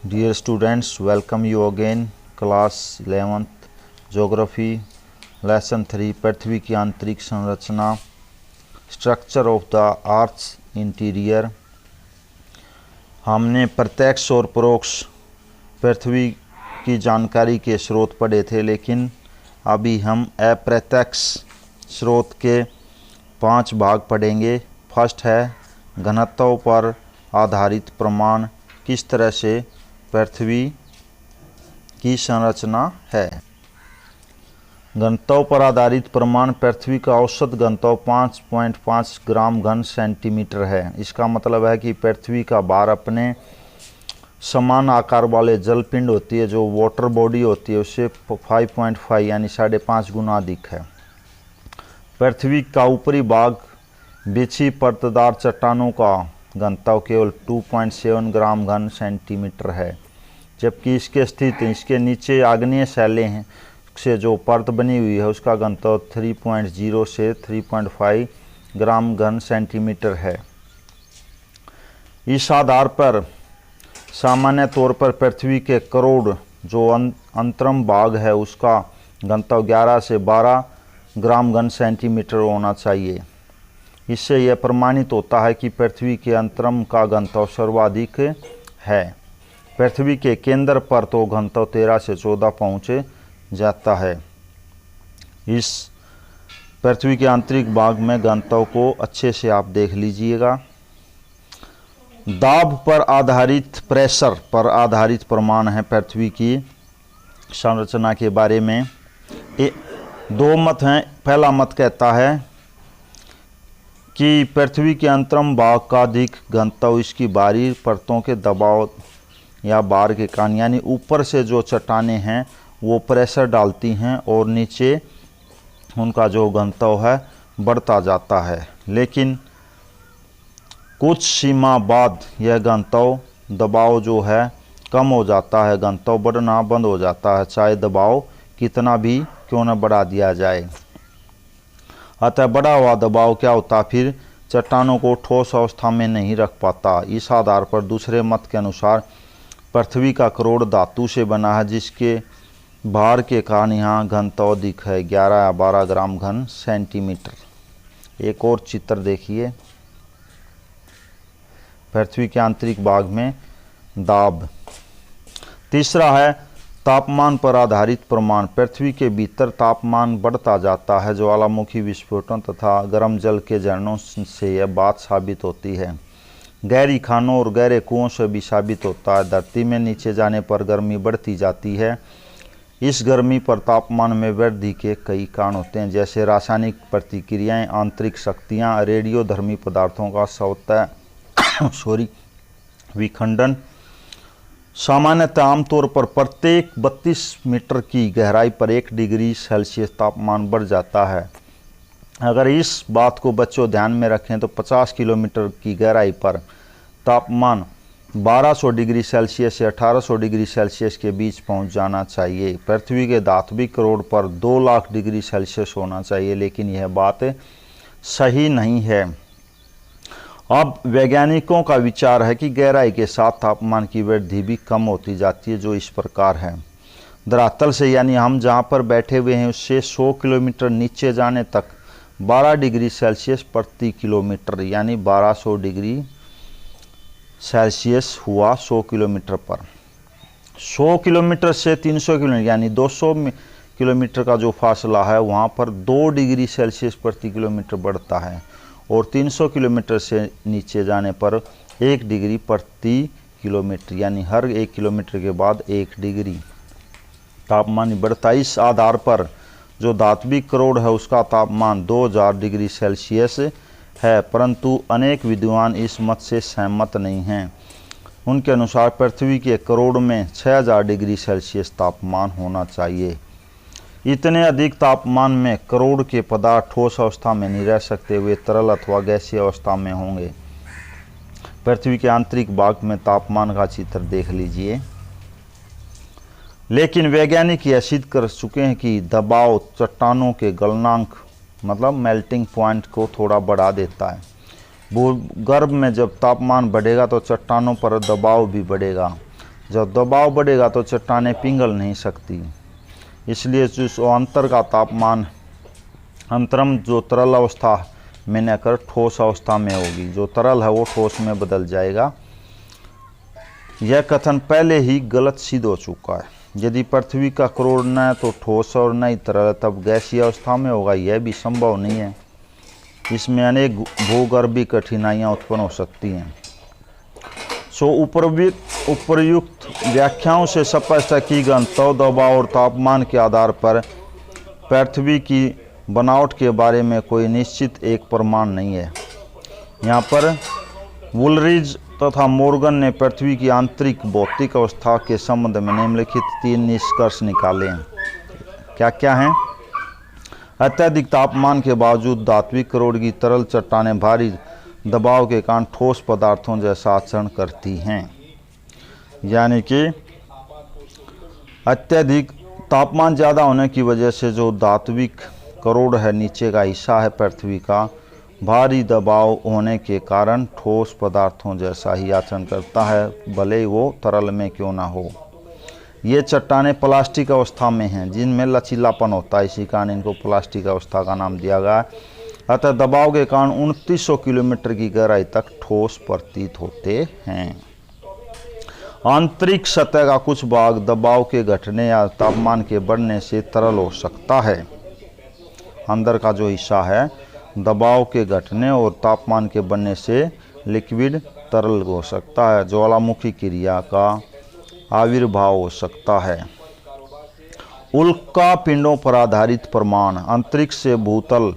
Dear students, welcome you again. Class 11th Geography Lesson 3 पृथ्वी की आंतरिक संरचना structure of the earth interior. हमने प्रत्यक्ष और परोक्ष पृथ्वी की जानकारी के स्रोत पढ़े थे, लेकिन अभी हम अप्रत्यक्ष स्रोत के 5 भाग पढ़ेंगे। फर्स्ट है घनत्व पर आधारित प्रमाण, किस तरह से पृथ्वी की संरचना है। घनत्व पर आधारित प्रमाण पृथ्वी का औसत घनत्व 5.5 ग्राम घन सेंटीमीटर है। इसका मतलब है कि पृथ्वी का भार अपने समान आकार वाले जल पिंड होती है जो वाटर बॉडी होती है उससे 5.5 यानी 5.5 गुना अधिक है। पृथ्वी का ऊपरी भाग बिछी परतदार चट्टानों का घनत्व केवल 2.7 ग्राम घन सेंटीमीटर है, जबकि इसके स्थित इसके नीचे आग्नेय शैलें हैं से जो परत बनी हुई है उसका घनत्व 3.0 से 3.5 ग्राम घन सेंटीमीटर है। इस आधार पर सामान्य तौर पर पृथ्वी के करोड़ जो अंतरम भाग है उसका घनत्व 11 से 12 ग्राम घन सेंटीमीटर होना चाहिए। इससे यह प्रमाणित होता है कि पृथ्वी के अंतरम का घनत्व सर्वाधिक है। पृथ्वी के केंद्र पर तो घनत्व 13 से 14 पहुँच जाता है। इस पृथ्वी के आंतरिक भाग में घनत्व को अच्छे से आप देख लीजिएगा। दाब पर आधारित, प्रेशर पर आधारित प्रमाण है पृथ्वी की संरचना के बारे में। 2 मत हैं। पहला मत कहता है कि पृथ्वी के अंतरम भाग का अधिक घनत्व इसकी बाहरी परतों के दबाव या भार के कारण, यानी ऊपर से जो चट्टानें हैं वो प्रेशर डालती हैं और नीचे उनका जो घनत्व है बढ़ता जाता है, लेकिन कुछ सीमा बाद यह घनत्व दबाव जो है कम हो जाता है, घनत्व बढ़ना बंद हो जाता है, चाहे दबाव कितना भी क्यों न बढ़ा दिया जाए। अतः बढ़ा हुआ दबाव क्या होता, फिर चट्टानों को ठोस अवस्था में नहीं रख पाता। इस आधार पर दूसरे मत के अनुसार पृथ्वी का करोड़ धातु से बना है, जिसके भार के कारण यहाँ घनत्व अधिक है, 11 या 12 ग्राम घन सेंटीमीटर। एक और चित्र देखिए पृथ्वी के आंतरिक भाग में दाब। तीसरा है तापमान पर आधारित प्रमाण। पृथ्वी के भीतर तापमान बढ़ता जाता है, ज्वालामुखी विस्फोटन तथा गर्म जल के झरनों से यह बात साबित होती है। गहरी खानों और गहरे कुओं से भी साबित होता है। धरती में नीचे जाने पर गर्मी बढ़ती जाती है। इस गर्मी पर तापमान में वृद्धि के कई कारण होते हैं, जैसे रासायनिक प्रतिक्रियाएं, आंतरिक शक्तियां, रेडियोधर्मी पदार्थों का स्वतः विखंडन। सामान्यतः आमतौर पर प्रत्येक 32 मीटर की गहराई पर 1 डिग्री सेल्सियस तापमान बढ़ जाता है। अगर इस बात को बच्चों ध्यान में रखें तो 50 किलोमीटर की गहराई पर तापमान 1200 डिग्री सेल्सियस से 1800 डिग्री सेल्सियस के बीच पहुंच जाना चाहिए। पृथ्वी के धात्विक करोड़ पर 2 लाख डिग्री सेल्सियस होना चाहिए, लेकिन यह बात सही नहीं है। अब वैज्ञानिकों का विचार है कि गहराई के साथ तापमान की वृद्धि भी कम होती जाती है, जो इस प्रकार है। धरातल से, यानी हम जहाँ पर बैठे हुए हैं उससे 100 किलोमीटर नीचे जाने तक 12 डिग्री सेल्सियस प्रति किलोमीटर, यानी 1200 डिग्री सेल्सियस हुआ 100 किलोमीटर पर। 100 किलोमीटर से 300 किलोमीटर यानी 200 किलोमीटर का जो फासला है वहाँ पर 2 डिग्री सेल्सियस प्रति किलोमीटर बढ़ता है, और 300 किलोमीटर से नीचे जाने पर 1 डिग्री प्रति किलोमीटर, यानी हर 1 किलोमीटर के बाद 1 डिग्री तापमान बढ़ता है। इस आधार पर जो धात्विक करोड़ है उसका तापमान 2000 डिग्री सेल्सियस है, परंतु अनेक विद्वान इस मत से सहमत नहीं हैं। उनके अनुसार पृथ्वी के करोड़ में 6000 डिग्री सेल्सियस तापमान होना चाहिए। इतने अधिक तापमान में करोड़ के पदार्थ ठोस अवस्था में नहीं रह सकते, वे तरल अथवा गैसीय अवस्था में होंगे। पृथ्वी के आंतरिक भाग में तापमान का चित्र देख लीजिए। लेकिन वैज्ञानिक यह सिद्ध कर चुके हैं कि दबाव चट्टानों के गलनांक मतलब मेल्टिंग पॉइंट को थोड़ा बढ़ा देता है। भूगर्भ में जब तापमान बढ़ेगा तो चट्टानों पर दबाव भी बढ़ेगा। जब दबाव बढ़ेगा तो चट्टानें पिघल नहीं सकती, इसलिए जो अंतर का तापमान अंतरम जो तरल अवस्था में न कर ठोस अवस्था में होगी, जो तरल है वो ठोस में बदल जाएगा। यह कथन पहले ही गलत सिद्ध हो चुका है। यदि पृथ्वी का करोड़ न तो ठोस और न ही तरल, तब गैसीय अवस्था में होगा, यह भी संभव नहीं है। इसमें अनेक भूगर्भीय कठिनाइयाँ उत्पन्न हो सकती हैं। उपर्युक्त व्याख्याओं से स्पष्ट है कि घनत्व, दबाव और तापमान के आधार पर पृथ्वी की बनावट के बारे में कोई निश्चित एक प्रमाण नहीं है। यहाँ पर वुलरिज तथा मॉर्गन ने पृथ्वी की आंतरिक भौतिक अवस्था के संबंध में निम्नलिखित 3 निष्कर्ष निकाले हैं। क्या क्या हैं? अत्यधिक तापमान के बावजूद धात्विक करोड़ की तरल चट्टानें भारी दबाव के कारण ठोस पदार्थों जैसा आचरण करती हैं। यानी कि अत्यधिक तापमान ज़्यादा होने की वजह से जो धात्विक करोड़ है, नीचे का हिस्सा है पृथ्वी का, भारी दबाव होने के कारण ठोस पदार्थों जैसा ही आचरण करता है, भले वो तरल में क्यों ना हो। ये चट्टानें प्लास्टिक अवस्था में हैं, जिनमें लचीलापन होता है, इसी कारण इनको प्लास्टिक अवस्था का नाम दिया गया है। अतः दबाव के कारण 2900 किलोमीटर की गहराई तक ठोस प्रतीत होते हैं। आंतरिक सतह का कुछ भाग दबाव के घटने या तापमान के बढ़ने से तरल हो सकता है। अंदर का जो हिस्सा है दबाव के घटने और तापमान के बढ़ने से लिक्विड तरल हो सकता है। ज्वालामुखी क्रिया का आविर्भाव हो सकता है। उल्का पिंडों पर आधारित प्रमाण। अंतरिक्ष से भूतल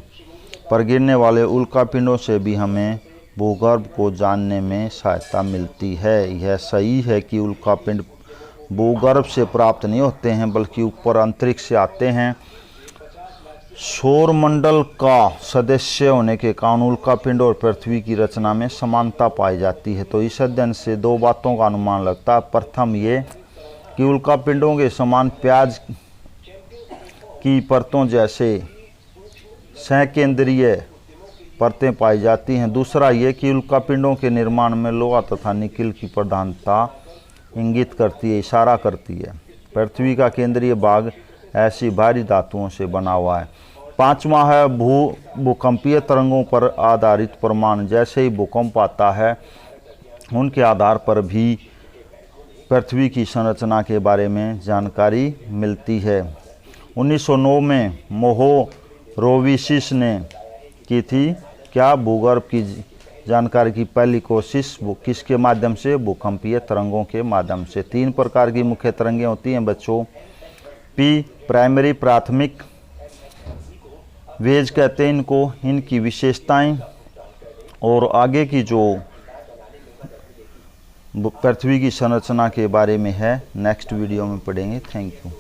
पर गिरने वाले उल्का पिंडों से भी हमें भूगर्भ को जानने में सहायता मिलती है। यह सही है कि उल्का पिंड भूगर्भ से प्राप्त नहीं होते हैं, बल्कि ऊपर अंतरिक्ष से आते हैं। सौरमंडल का सदस्य होने के कारण उल्का पिंड और पृथ्वी की रचना में समानता पाई जाती है। तो इस अध्ययन से 2 बातों का अनुमान लगता है। प्रथम ये कि उल्का पिंडों के समान प्याज की परतों जैसे सकेंद्रीय परतें पाई जाती हैं। दूसरा ये कि उल्का पिंडों के निर्माण में लोहा तथा निकिल की प्रधानता इंगित करती है, इशारा करती है। पृथ्वी का केंद्रीय भाग ऐसी भारी धातुओं से बना हुआ है। 5वां है भूकंपीय तरंगों पर आधारित प्रमाण। जैसे ही भूकंप आता है, उनके आधार पर भी पृथ्वी की संरचना के बारे में जानकारी मिलती है। 1909 में मोहोरोविसिस ने की थी। क्या भूगर्भ की जानकारी की पहली कोशिश किसके माध्यम से? भूकंपीय तरंगों के माध्यम से। 3 प्रकार की मुख्य तरंगें होती हैं बच्चों। पी प्राइमरी, प्राथमिक वेज कहते हैं इनको, इनकी विशेषताएं और आगे की जो पृथ्वी की संरचना के बारे में है नेक्स्ट वीडियो में पढ़ेंगे। Thank you.